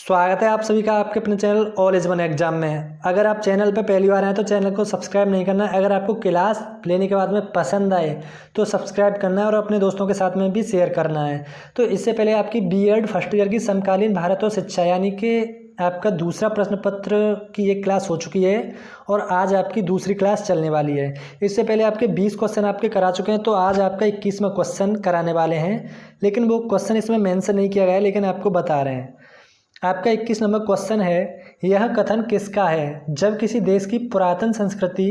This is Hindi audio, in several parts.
स्वागत है आप सभी का आपके अपने channel all is one exam में। अगर आप चैनल पर पहली बार आए तो चैनल को सब्सक्राइब नहीं करना है। अगर आपको क्लास लेने के बाद में पसंद आए तो सब्सक्राइब करना है और अपने दोस्तों के साथ में भी शेयर करना है। तो इससे पहले आपकी बीएड फर्स्ट ईयर की समकालीन भारत और शिक्षा यानी कि आपका दूसरा प्रश्न पत्र की एक क्लास हो चुकी है और आज आपकी दूसरी क्लास चलने वाली है। इससे पहले आपके 20 क्वेश्चन आपके करा चुके हैं, तो आज आपका 21वां क्वेश्चन कराने वाले हैं। लेकिन वो क्वेश्चन इसमें मेंशन नहीं किया गया है, लेकिन आपको बता रहे हैं। आपका 21 नंबर क्वेश्चन है, यह कथन किसका है? जब किसी देश की पुरातन संस्कृति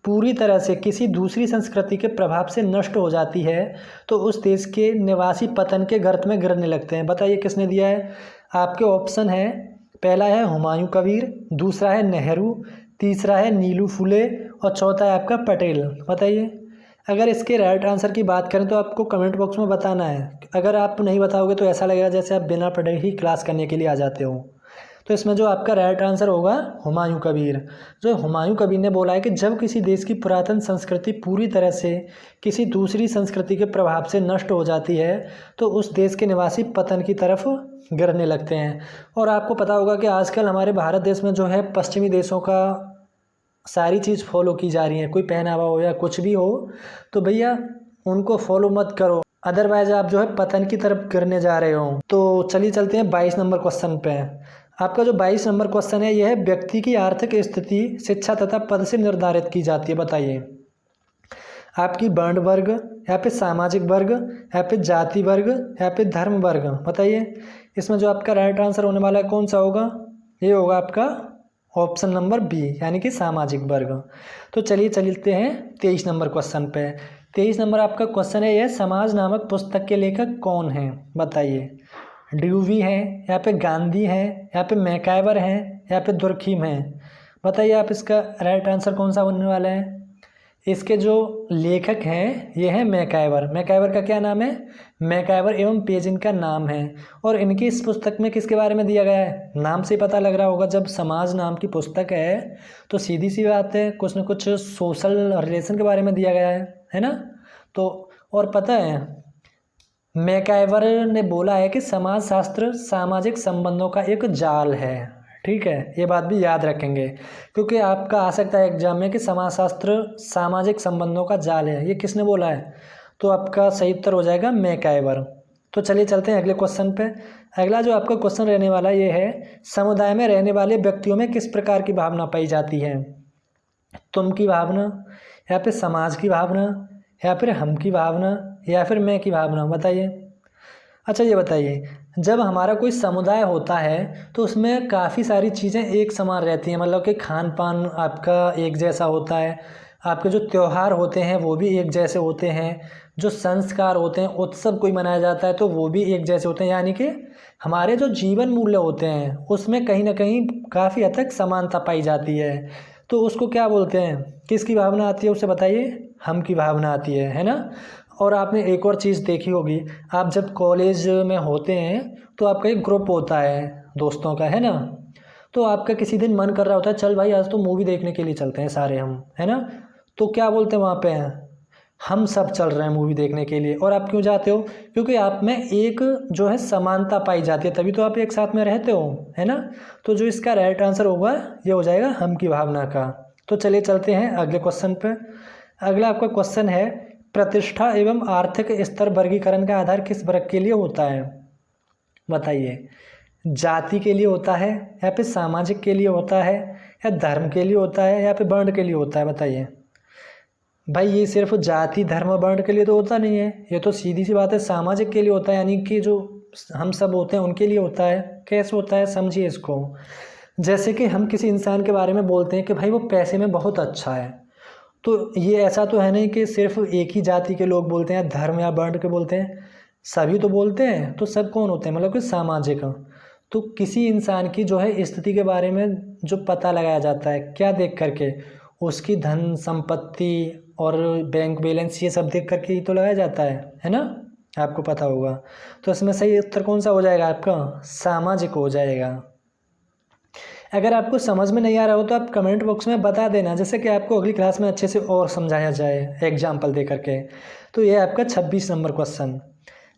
पूरी तरह से किसी दूसरी संस्कृति के प्रभाव से नष्ट हो जाती है तो उस देश के निवासी पतन के गर्त में गिरने लगते हैं। बताइए किसने दिया है? आपके ऑप्शन है, पहला है हुमायूं कबीर, दूसरा है नेहरू, तीसरा है नीलू फुले और चौथा है आपका पटेल। बताइए। अगर इसके राइट आंसर की बात करें तो आपको कमेंट बॉक्स में बताना है। अगर आप नहीं बताओगे तो ऐसा लगेगा जैसे आप बिना पढ़े ही क्लास करने के लिए आ जाते हो। तो इसमें जो आपका राइट आंसर होगा हुमायूं कबीर। जो हुमायूं कबीर ने बोला है कि जब किसी देश की पुरातन संस्कृति पूरी तरह से किसी दूसरी संस्कृति के प्रभाव से नष्ट हो जाती है तो उस देश के निवासी पतन की तरफ गिरने लगते हैं। और आपको पता होगा कि आजकल हमारे भारत देश में जो है पश्चिमी देशों का सारी चीज़ फॉलो की जा रही है। कोई पहनावा हो या कुछ भी हो तो भैया उनको फॉलो मत करो, अदरवाइज आप जो है पतन की तरफ गिरने जा रहे हो। तो चलिए चलते हैं 22 नंबर क्वेश्चन पे। आपका जो 22 नंबर क्वेश्चन है यह है, व्यक्ति की आर्थिक स्थिति शिक्षा तथा पद से निर्धारित की जाती है। बताइए। आपकी वर्ण वर्ग या फिर सामाजिक वर्ग या फिर जाति वर्ग या फिर धर्म वर्ग। बताइए। इसमें जो आपका राइट आंसर होने वाला है कौन सा होगा? ये होगा आपका ऑप्शन नंबर बी यानी कि सामाजिक वर्ग। तो चलिए चलते हैं 23 नंबर क्वेश्चन पे। 23 नंबर आपका क्वेश्चन है, यह समाज नामक पुस्तक के लेखक कौन है? बताइए। ड्यूवी है या फिर गांधी है या फिर मैकाइवर है या फिर दुर्खीम है? बताइए आप इसका राइट आंसर कौन सा होने वाला है? इसके जो लेखक हैं ये हैं मैकाइवर। मैकाइवर का क्या नाम है? मैकाइवर एवं पेज इनका नाम है। और इनकी इस पुस्तक में किसके बारे में दिया गया है? नाम से पता लग रहा होगा, जब समाज नाम की पुस्तक है तो सीधी सी बात है कुछ न कुछ सोशल रिलेशन के बारे में दिया गया है ना। तो और पता है मैकाइवर ने बोला है कि समाज शास्त्र सामाजिक संबंधों का एक जाल है। ठीक है, ये बात भी याद रखेंगे क्योंकि आपका आ सकता है एग्जाम में कि समाजशास्त्र सामाजिक संबंधों का जाल है। ये किसने बोला है? तो आपका सही उत्तर हो जाएगा मैकाइवर। तो चलिए चलते हैं अगले क्वेश्चन पे। अगला जो आपका क्वेश्चन रहने वाला ये है, समुदाय में रहने वाले व्यक्तियों में किस प्रकार की भावना पाई जाती है? तुम की भावना या फिर समाज की भावना या फिर हम की भावना या फिर मैं की भावना? बताइए। अच्छा ये बताइए, जब हमारा कोई समुदाय होता है तो उसमें काफ़ी सारी चीज़ें एक समान रहती हैं, मतलब कि खान पान आपका एक जैसा होता है, आपके जो त्यौहार होते हैं वो भी एक जैसे होते हैं, जो संस्कार होते हैं उत्सव कोई मनाया जाता है तो वो भी एक जैसे होते हैं। यानी कि हमारे जो जीवन मूल्य होते हैं उसमें कहीं ना कहीं काफ़ी हद तक समानता पाई जाती है। तो उसको क्या बोलते हैं? किसकी भावना आती है उसे बताइए? हम की भावना आती है ना। और आपने एक और चीज़ देखी होगी, आप जब कॉलेज में होते हैं तो आपका एक ग्रुप होता है दोस्तों का, है ना। तो आपका किसी दिन मन कर रहा होता है चल भाई आज तो मूवी देखने के लिए चलते हैं सारे हम, है ना। तो क्या बोलते हैं वहाँ पे? हम सब चल रहे हैं मूवी देखने के लिए। और आप क्यों जाते हो? क्योंकि आप में एक जो है समानता पाई जाती है, तभी तो आप एक साथ में रहते हो, है ना। तो जो इसका राइट आंसर होगा ये हो जाएगा हम की भावना का। तो चलिए चलते हैं अगले क्वेश्चन पे। अगला आपका क्वेश्चन है, प्रतिष्ठा एवं आर्थिक स्तर वर्गीकरण का आधार किस वर्ग के लिए होता है? बताइए। जाति के लिए होता है या फिर सामाजिक के लिए होता है या धर्म के लिए होता है या फिर वर्ण के लिए होता है? बताइए। भाई ये सिर्फ जाति धर्म वर्ण के लिए तो होता नहीं है, ये तो सीधी सी बात है सामाजिक के लिए होता है, यानी कि जो हम सब होते हैं उनके लिए होता है। कैसे होता है समझिए इसको। जैसे कि हम किसी इंसान के बारे में बोलते हैं कि भाई वो पैसे में बहुत अच्छा है, तो ये ऐसा तो है नहीं कि सिर्फ एक ही जाति के लोग बोलते हैं, धर्म या वर्ण के बोलते हैं, सभी तो बोलते हैं। तो सब कौन होते हैं? मतलब कि सामाजिक। तो किसी इंसान की जो है स्थिति के बारे में जो पता लगाया जाता है क्या देख करके? उसकी धन संपत्ति और बैंक बैलेंस ये सब देख करके ही तो लगाया जाता है ना। आपको पता होगा। तो इसमें सही उत्तर कौन सा हो जाएगा आपका? सामाजिक हो जाएगा। अगर आपको समझ में नहीं आ रहा हो तो आप कमेंट बॉक्स में बता देना, जैसे कि आपको अगली क्लास में अच्छे से और समझाया जाए एग्जाम्पल दे करके। तो ये आपका 26 नंबर क्वेश्चन।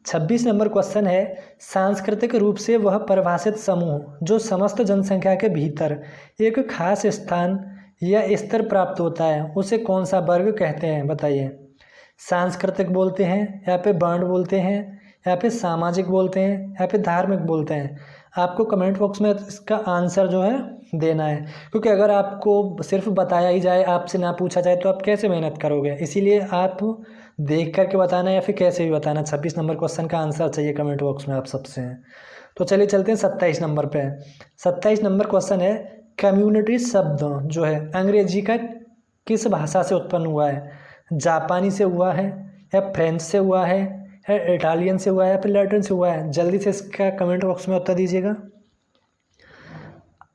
26 नंबर क्वेश्चन है, सांस्कृतिक रूप से वह परिभाषित समूह जो समस्त जनसंख्या के भीतर एक खास स्थान या स्तर प्राप्त होता है उसे कौन सा वर्ग कहते हैं? बताइए। सांस्कृतिक बोलते हैं, या फिर वर्ण बोलते हैं, या फिर सामाजिक बोलते हैं, या फिर धार्मिक बोलते हैं? आपको कमेंट बॉक्स में इसका आंसर जो है देना है, क्योंकि अगर आपको सिर्फ बताया ही जाए, आपसे ना पूछा जाए, तो आप कैसे मेहनत करोगे? इसीलिए आप देख करके बताना या फिर कैसे भी बताना। 26 नंबर क्वेश्चन का आंसर चाहिए कमेंट बॉक्स में आप सबसे। तो चलिए चलते हैं 27 नंबर पे। 27 नंबर क्वेश्चन है, कम्युनिटी शब्द जो है अंग्रेजी का किस भाषा से उत्पन्न हुआ है? जापानी से हुआ है, या फ्रेंच से हुआ है, या इटालियन से हुआ है, या फिर लैटिन से हुआ है? जल्दी से इसका कमेंट बॉक्स में उत्तर दीजिएगा।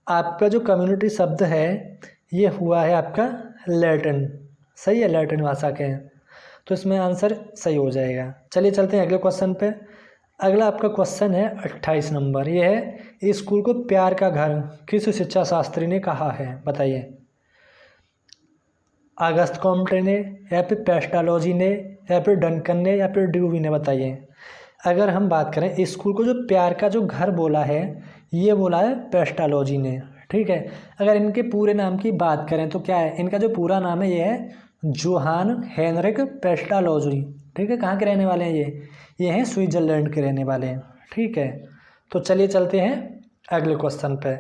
आपका जो कम्युनिटी शब्द है ये हुआ है आपका लैटिन। सही है, लैटिन भाषा के हैं, तो इसमें आंसर सही हो जाएगा। चलिए चलते हैं अगले क्वेश्चन पे। अगला आपका क्वेश्चन है 28 नंबर। ये है, स्कूल को प्यार का घर किस शिक्षा शास्त्री ने कहा है? बताइए। अगस्त कॉम्टे ने, या फिर पेस्टालोजी ने, या फिर डंकन ने, या फिर ड्यूवी ने? बताइए। अगर हम बात करें, स्कूल को जो प्यार का जो घर बोला है ये बोला है पेस्टालोजी ने। ठीक है। अगर इनके पूरे नाम की बात करें तो क्या है, इनका जो पूरा नाम है ये है जोहान हेनरिक पेस्टालोजी। ठीक है। कहाँ के रहने वाले हैं ये हैं स्विट्जरलैंड के रहने वाले हैं। ठीक है। तो चलिए चलते हैं अगले क्वेश्चन पे।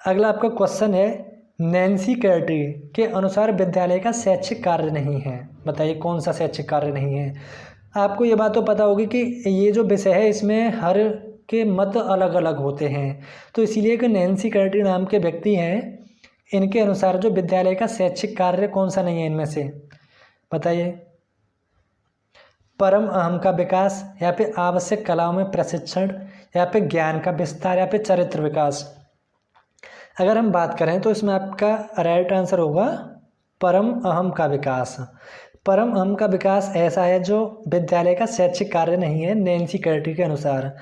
अगला आपका क्वेश्चन है, नैन्सी कैटी के अनुसार विद्यालय का शैक्षिक कार्य नहीं है। बताइए कौन सा शैक्षिक कार्य नहीं है? आपको ये बात तो पता होगी कि ये जो विषय है इसमें हर के मत अलग अलग होते हैं, तो इसीलिए कि नैन्सी कैटी नाम के व्यक्ति हैं, इनके अनुसार जो विद्यालय का शैक्षिक कार्य कौन सा नहीं है इनमें से? बताइए। परम अहम का विकास, या फिर आवश्यक कलाओं में प्रशिक्षण, या फिर ज्ञान का विस्तार, या फिर चरित्र विकास? अगर हम बात करें तो इसमें आपका राइट आंसर होगा परम अहम का विकास। परम अहम का विकास ऐसा है जो विद्यालय का शैक्षिक कार्य नहीं है नैन्सी कैटी के अनुसार।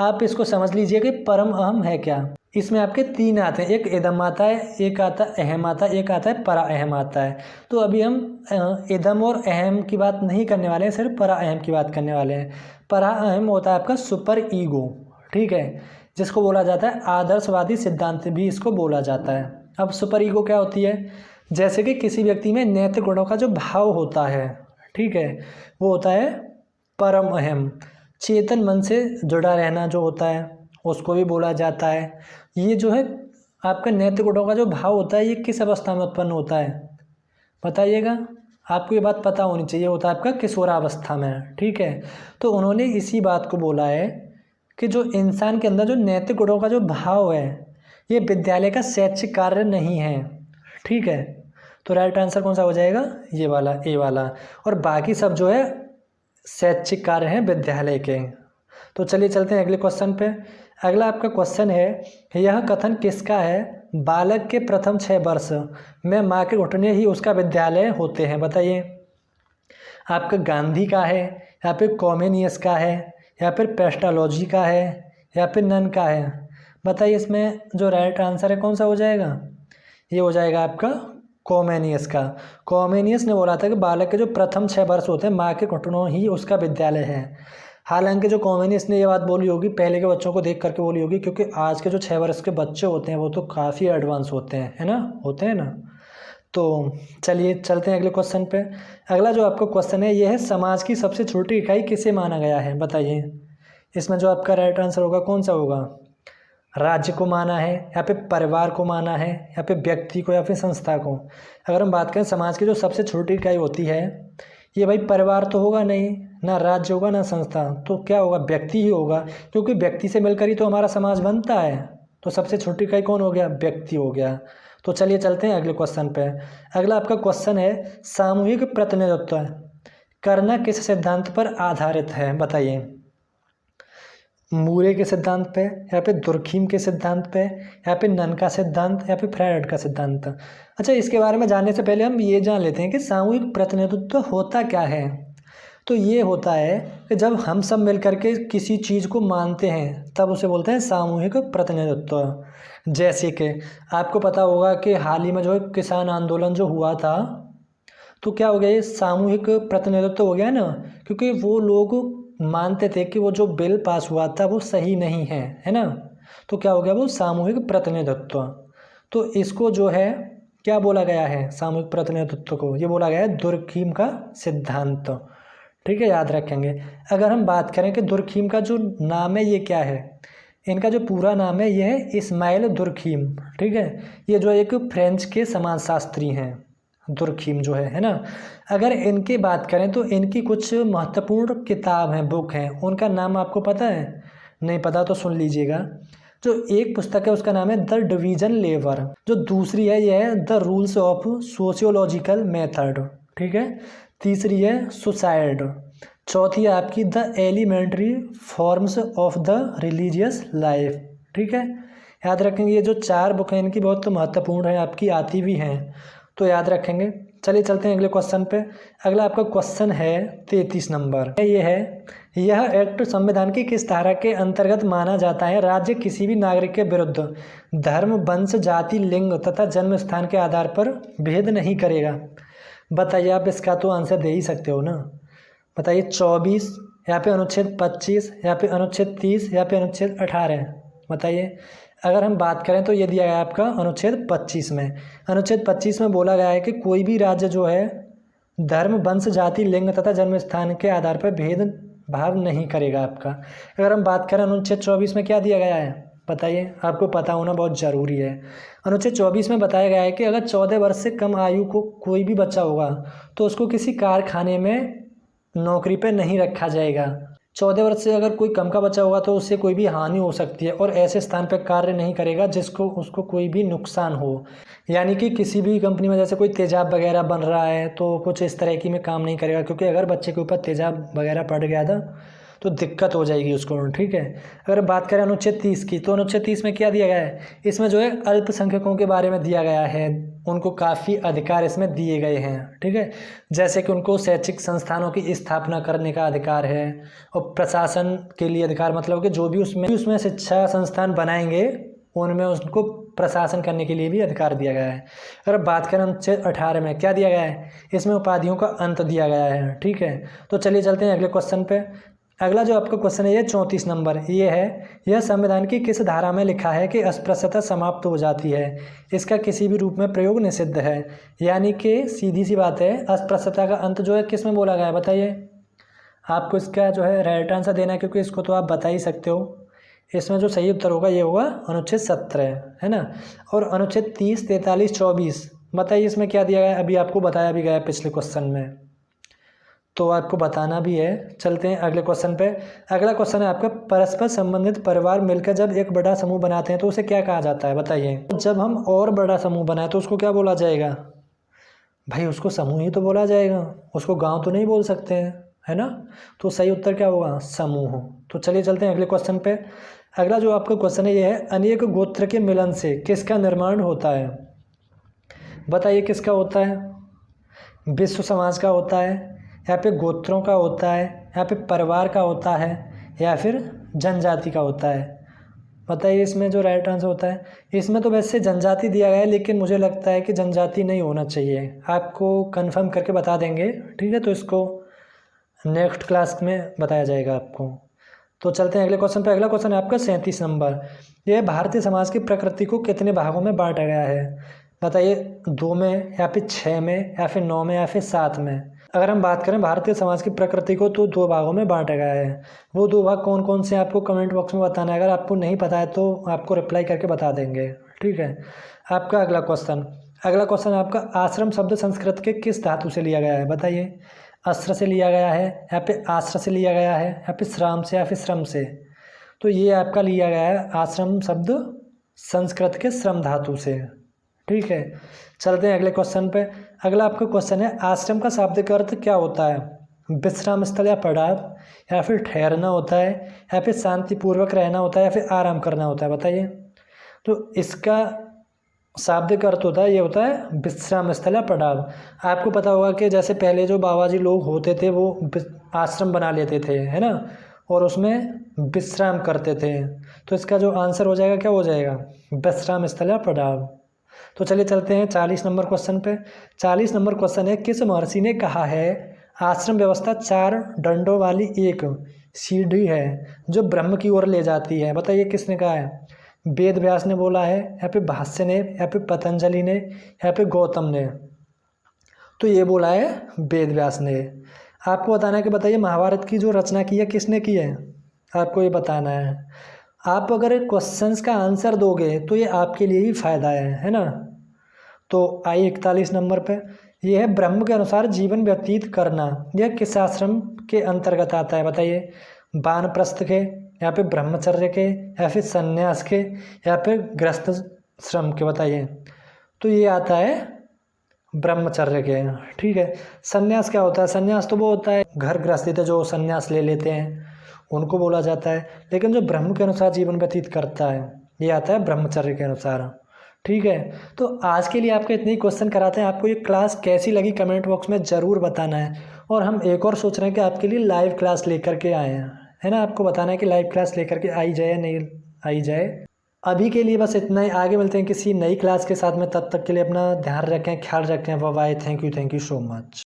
आप इसको समझ लीजिए कि परम अहम है क्या। इसमें आपके 3 आते हैं, एक इदम आता है, एक आता है अहम आता है, एक आता है परा अहम आता है। तो अभी हम इदम और अहम की बात नहीं करने वाले हैं, सिर्फ परा अहम की बात करने वाले हैं। परा अहम होता है आपका सुपर ईगो। ठीक है, जिसको बोला जाता है आदर्शवादी सिद्धांत भी इसको बोला जाता है। अब सुपर ईगो क्या होती है? जैसे कि किसी व्यक्ति में नैतिक गुणों का जो भाव होता है, ठीक है, वो होता है परम अहम। चेतन मन से जुड़ा रहना जो होता है उसको भी बोला जाता है। ये जो है आपका नैतिक गुणों का जो भाव होता है ये किस अवस्था में उत्पन्न होता है? बताइएगा। आपको ये बात पता होनी चाहिए, होता है आपका किशोरावस्था में। ठीक है, तो उन्होंने इसी बात को बोला है कि जो इंसान के अंदर जो नैतिक गुणों का जो भाव है ये विद्यालय का शैक्षिक कार्य नहीं है। ठीक है, तो राइट आंसर कौन सा हो जाएगा? ये वाला, ए वाला। और बाकी सब जो है शैक्षिक कार्य हैं विद्यालय के। तो चलिए चलते हैं अगले क्वेश्चन पे। अगला आपका क्वेश्चन है, यह कथन किसका है? बालक के प्रथम 6 वर्ष में माँ के घुटने ही उसका विद्यालय होते हैं। बताइए। आपका गांधी का है, या फिर कॉमेनियस का है, या फिर पेस्टालोजी का है, या फिर नन का है? बताइए इसमें जो राइट आंसर है कौन सा हो जाएगा? ये हो जाएगा आपका कॉमेनियस का। कॉमेनियस ने बोला था कि बालक के जो प्रथम 6 वर्ष होते हैं माँ के घुटनों ही उसका विद्यालय है। हालांकि जो कॉमेनियस ने ये बात बोली होगी पहले के बच्चों को देख करके बोली होगी, क्योंकि आज के जो 6 वर्ष के बच्चे होते हैं वो तो काफ़ी एडवांस होते हैं, है ना, होते हैं ना। तो चलिए चलते हैं अगले क्वेश्चन पे। अगला जो आपका क्वेश्चन है ये है, समाज की सबसे छोटी इकाई किसे माना गया है? बताइए। इसमें जो आपका राइट आंसर होगा कौन सा होगा? राज्य को माना है, या फिर परिवार को माना है, या फिर व्यक्ति को, या फिर संस्था को? अगर हम बात करें समाज की जो सबसे छोटी इकाई होती है ये भाई परिवार तो होगा नहीं, ना राज्य होगा, ना संस्था, तो क्या होगा? व्यक्ति ही होगा, क्योंकि व्यक्ति से मिलकर ही तो हमारा समाज बनता है। तो सबसे छोटी इकाई कौन हो गया? व्यक्ति हो गया। तो चलिए चलते हैं अगले क्वेश्चन पे। अगला आपका क्वेश्चन है, सामूहिक प्रतिनिधित्व करना किस सिद्धांत पर आधारित है? बताइए। मूरे के सिद्धांत पे, या फिर दुर्खीम के सिद्धांत पे, या फिर नन का सिद्धांत, या फिर फ्रायड का सिद्धांत? अच्छा, इसके बारे में जानने से पहले हम ये जान लेते हैं कि सामूहिक प्रतिनिधित्व होता क्या है। तो ये होता है कि जब हम सब मिलकर के किसी चीज़ को मानते हैं तब उसे बोलते हैं सामूहिक प्रतिनिधित्व। जैसे कि आपको पता होगा कि हाल ही में जो किसान आंदोलन जो हुआ था, तो क्या हो गया? ये सामूहिक प्रतिनिधित्व हो गया ना, क्योंकि वो लोग मानते थे कि वो जो बिल पास हुआ था वो सही नहीं है ना, तो क्या हो गया वो सामूहिक प्रतिनिधित्व। तो इसको जो है क्या बोला गया है, सामूहिक प्रतिनिधित्व को ये बोला गया है दुर्खीम का सिद्धांत। ठीक है, याद रखेंगे। अगर हम बात करें कि दुर्खीम का जो नाम है ये क्या है, इनका जो पूरा नाम है ये है इस्माइल दुर्खीम। ठीक है, ये जो एक फ्रेंच के समाजशास्त्री हैं दुर्खीम जो है ना। अगर इनकी बात करें तो इनकी कुछ महत्वपूर्ण किताब हैं, बुक हैं, उनका नाम आपको पता है? नहीं पता तो सुन लीजिएगा। जो एक पुस्तक है उसका नाम है द डिवीजन लेबर, जो दूसरी है ये है the rules of sociological method. ठीक है, तीसरी है सुसाइड, चौथी है आपकी the elementary forms of the religious life. ठीक है, याद रखेंगे ये जो 4 बुक हैं इनकी बहुत महत्वपूर्ण है, आपकी आती भी हैं, तो याद रखेंगे। चलिए चलते हैं अगले क्वेश्चन पे। अगला आपका क्वेश्चन है 33 नंबर, ये है यह एक्ट संविधान की किस धारा के अंतर्गत माना जाता है? राज्य किसी भी नागरिक के विरुद्ध धर्म, वंश, जाति, लिंग तथा जन्म स्थान के आधार पर भेद नहीं करेगा। बताइए, आप इसका तो आंसर दे ही सकते हो ना। बताइए 24, यहाँ पे अनुच्छेद 25, यहाँ पे अनुच्छेद 30, यहाँ पे अनुच्छेद 18। बताइए। अगर हम बात करें तो ये दिया गया है आपका अनुच्छेद 25 में। अनुच्छेद 25 में बोला गया है कि कोई भी राज्य जो है धर्म, वंश, जाति, लिंग तथा जन्म स्थान के आधार पर भेदभाव नहीं करेगा आपका। अगर हम बात करें अनुच्छेद 24 में क्या दिया गया है, बताइए, आपको पता होना बहुत ज़रूरी है। अनुच्छेद 24 में बताया गया है कि अगर 14 वर्ष से कम आयु को कोई भी बच्चा होगा तो उसको किसी कारखाने में नौकरी पे नहीं रखा जाएगा। 14 वर्ष से अगर कोई कम का बच्चा होगा तो उससे कोई भी हानि हो सकती है और ऐसे स्थान पर कार्य नहीं करेगा जिसको उसको कोई भी नुकसान हो। यानी कि किसी भी कंपनी में जैसे कोई तेजाब वगैरह बन रहा है तो कुछ इस तरह की में काम नहीं करेगा, क्योंकि अगर बच्चे के ऊपर तेजाब वगैरह पड़ गया था तो दिक्कत हो जाएगी उसको। ठीक है, अगर बात करें अनुच्छेद 30 की, तो अनुच्छेद 30 में क्या दिया गया है, इसमें जो है अल्पसंख्यकों के बारे में दिया गया है, उनको काफ़ी अधिकार इसमें दिए गए हैं। ठीक है, जैसे कि उनको शैक्षिक संस्थानों की स्थापना करने का अधिकार है और प्रशासन के लिए अधिकार, मतलब कि जो भी उसमें शिक्षा संस्थान बनाएंगे उनमें उसको प्रशासन करने के लिए भी अधिकार दिया गया है। अगर बात करें अनुच्छेद 18 में क्या दिया गया है, इसमें उपाधियों का अंत दिया गया है। ठीक है, तो चलिए चलते हैं अगले क्वेश्चन पे। अगला जो आपका क्वेश्चन है ये 34 नंबर, ये है यह संविधान की किस धारा में लिखा है कि अस्पृश्यता समाप्त हो जाती है? इसका किसी भी रूप में प्रयोग निषिद्ध है। यानी कि सीधी सी बात है, अस्पृश्यता का अंत जो है किस में बोला गया है, बताइए। आपको इसका जो है राइट आंसर देना है, क्योंकि इसको तो आप बता ही सकते हो। इसमें जो सही उत्तर होगा ये होगा अनुच्छेद 17, है ना। और अनुच्छेद 30, 43, 24, बताइए इसमें क्या दिया गया है? अभी आपको बताया भी गया है पिछले क्वेश्चन में, तो आपको बताना भी है। चलते हैं अगले क्वेश्चन पे। अगला क्वेश्चन है आपका परस्पर संबंधित परिवार मिलकर जब एक बड़ा समूह बनाते हैं तो उसे क्या कहा जाता है, बताइए। जब हम और बड़ा समूह बनाए तो उसको क्या बोला जाएगा? भाई उसको समूह ही तो बोला जाएगा, उसको गांव तो नहीं बोल सकते हैं, है ना। तो सही उत्तर क्या होगा, समूह। तो चलिए चलते हैं अगले क्वेश्चन पे। अगला जो आपका क्वेश्चन है ये है अनेक गोत्र के मिलन से किसका निर्माण होता है? बताइए किसका होता है? विश्व समाज का होता है, यहाँ पे गोत्रों का होता है, यहाँ पे परिवार का होता है, या फिर जनजाति का होता है? बताइए इसमें जो राइट आंसर होता है। इसमें तो वैसे जनजाति दिया गया है, लेकिन मुझे लगता है कि जनजाति नहीं होना चाहिए। आपको कंफर्म करके बता देंगे, ठीक है। तो इसको नेक्स्ट क्लास में बताया जाएगा आपको। तो चलते हैं अगले क्वेश्चन पे। अगला क्वेश्चन है आपका 37 नंबर, यह भारतीय समाज की प्रकृति को कितने भागों में बांटा गया है? बताइए, 2 में या फिर 6 में या फिर 9 में या फिर 7 में? अगर हम बात करें भारतीय समाज की प्रकृति को तो 2 भागों में बांटा गया है। वो 2 भाग कौन कौन से आपको कमेंट बॉक्स में बताना है। अगर आपको नहीं पता है तो आपको रिप्लाई करके बता देंगे, ठीक है। आपका अगला क्वेश्चन आपका आश्रम शब्द संस्कृत के किस धातु से लिया गया है? बताइए, अस्त्र से लिया गया है, या फिर आश्र से लिया गया है, या फिर श्राम से, या फिर श्रम से? तो ये आपका लिया गया है आश्रम शब्द संस्कृत के श्रम धातु से, ठीक है। चलते हैं अगले क्वेश्चन पे। अगला आपका क्वेश्चन है आश्रम का शाब्दिक अर्थ क्या होता है? विश्राम स्थल या पड़ाव, या फिर ठहरना होता है, या फिर शांतिपूर्वक रहना होता है, या फिर आराम करना होता है? बताइए। तो इसका शाब्दिक अर्थ होता है, ये होता है विश्राम स्थल या पड़ाव। आपको पता होगा कि जैसे पहले जो बाबा जी लोग होते थे वो आश्रम बना लेते थे, है ना, और उसमें विश्राम करते थे। तो इसका जो आंसर हो जाएगा क्या हो जाएगा, विश्राम स्थल या पड़ाव। तो चलिए चलते हैं 40 नंबर क्वेश्चन पे। 40 नंबर क्वेश्चन है किस महर्षि ने कहा है आश्रम व्यवस्था 4 दंडों वाली एक सीढ़ी है जो ब्रह्म की ओर ले जाती है। बताइए किसने कहा है? वेद व्यास ने बोला है, या फिर भाष्य ने, या फिर पतंजलि ने, या फिर गौतम ने? तो ये बोला है वेद व्यास ने। आपको बताना है कि बताइए महाभारत की जो रचना की है किसने की है, आपको ये बताना है। आप अगर क्वेश्चंस का आंसर दोगे तो ये आपके लिए ही फायदा है ना। तो आइए 41 नंबर पे, ये है ब्रह्म के अनुसार जीवन व्यतीत करना। यह किस आश्रम के अंतर्गत आता है? बताइए, वानप्रस्थ के, या फिर ब्रह्मचर्य के, या फिर संन्यास के, या फिर गृहस्थ श्रम के? बताइए। तो ये आता है ब्रह्मचर्य के। ठीक है। संन्यास क्या होता है? संन्यास तो वो होता है घर गृहस्थी थे जो संन्यास ले लेते हैं उनको बोला जाता है, लेकिन जो ब्रह्म के अनुसार जीवन व्यतीत करता है ये आता है ब्रह्मचर्य के अनुसार। ठीक है। तो आज के लिए आपके इतने ही क्वेश्चन कराते हैं। आपको ये क्लास कैसी लगी कमेंट बॉक्स में ज़रूर बताना है। और हम एक और सोच रहे हैं कि आपके लिए लाइव क्लास लेकर के आए हैं, है ना। आपको बताना है कि लाइव क्लास लेकर के आई जाए या नहीं आई जाए। अभी के लिए बस इतना ही। आगे मिलते हैं किसी नई क्लास के साथ में। तब तक के लिए अपना ध्यान रखें, ख्याल रखें। Bye. Thank you so much.